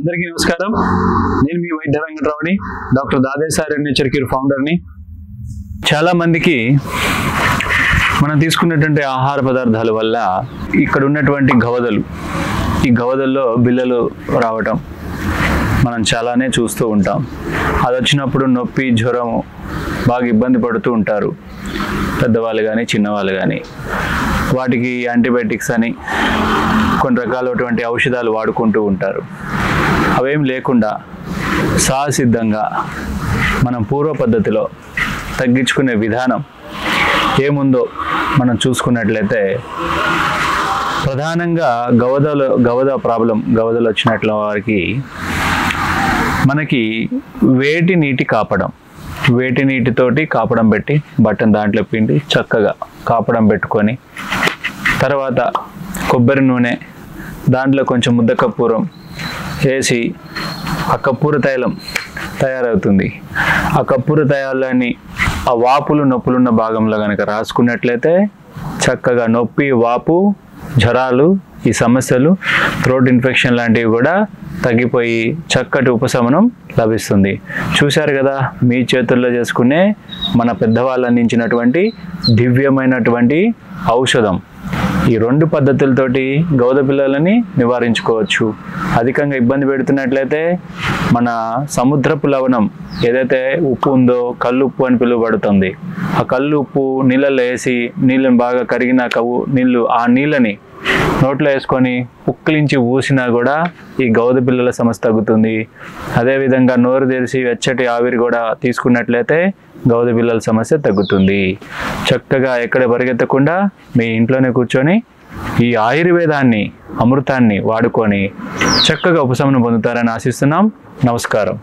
అందరికీ నమస్కారం. నేను మీ వైద్య వెంకటరావుని, డాక్టర్ దాదేశ్ ఆయుర్వేద నేచర్ క్యూర్ ఫౌండర్ని. చాలా మందికి మనం తీసుకున్నటువంటి ఆహార పదార్థాల వల్ల ఇక్కడ ఉన్నటువంటి ఈ గవదల్లో బిళ్ళలు రావటం మనం చాలానే చూస్తూ ఉంటాం. అది వచ్చినప్పుడు నొప్పి, జ్వరం, బాగా ఇబ్బంది పడుతూ ఉంటారు పెద్దవాళ్ళు కానీ చిన్నవాళ్ళు కానీ. వాటికి యాంటీబయాటిక్స్ అని కొన్ని రకాలైనటువంటి ఔషధాలు వాడుకుంటూ ఉంటారు. అవేం లేకుండా సహసిద్ధంగా మనం పూర్వ పద్ధతిలో తగ్గించుకునే విధానం ఏముందో మనం చూసుకున్నట్లయితే, ప్రధానంగా గవదలు వచ్చినట్ల వారికి మనకి వేటి నీటితోటి కాపడం పెట్టి బట్టను దాంట్లో పిండి చక్కగా కాపడం పెట్టుకొని, తర్వాత కొబ్బరి నూనె, దాంట్లో కొంచెం ముద్ద కర్పూరం వేసి ఆ కర్పూర తైలం తయారవుతుంది. ఆ కర్పూర తైలాన్ని ఆ వాపులు నొప్పులున్న భాగంలో కనుక రాసుకున్నట్లయితే చక్కగా నొప్పి, వాపు, జ్వరాలు, ఈ సమస్యలు, థ్రోట్ ఇన్ఫెక్షన్ లాంటివి కూడా తగ్గిపోయి చక్కటి ఉపశమనం లభిస్తుంది. చూశారు కదా, మీ చేతుల్లో చేసుకునే మన పెద్దవాళ్ళు అందించినటువంటి దివ్యమైనటువంటి ఔషధం. ఈ రెండు పద్ధతులతోటి గవద పిల్లలని నివారించుకోవచ్చు. అధికంగా ఇబ్బంది పెడుతున్నట్లయితే మన సముద్రపు లవణం ఏదైతే ఉప్పు ఉందో, కల్లుప్పు అని పిలువబడుతుంది, ఆ కల్లు ఉప్పు నీళ్ళల్లో వేసి నీళ్ళని బాగా కరిగినాక ఆ నీళ్ళని నోట్లో వేసుకొని పుక్కిలించి ఊసినా కూడా ఈ గవద పిల్లల సమస్య తగ్గుతుంది. అదేవిధంగా నోరు తెరిచి వెచ్చటి ఆవిరి కూడా తీసుకున్నట్లయితే గవద పిల్లల సమస్య తగ్గుతుంది. చక్కగా ఎక్కడ పరిగెత్తకుండా మీ ఇంట్లోనే కూర్చొని ఈ ఆయుర్వేదాన్ని, అమృతాన్ని వాడుకొని చక్కగా ఉపశమనం పొందుతారని ఆశిస్తున్నాం. నమస్కారం.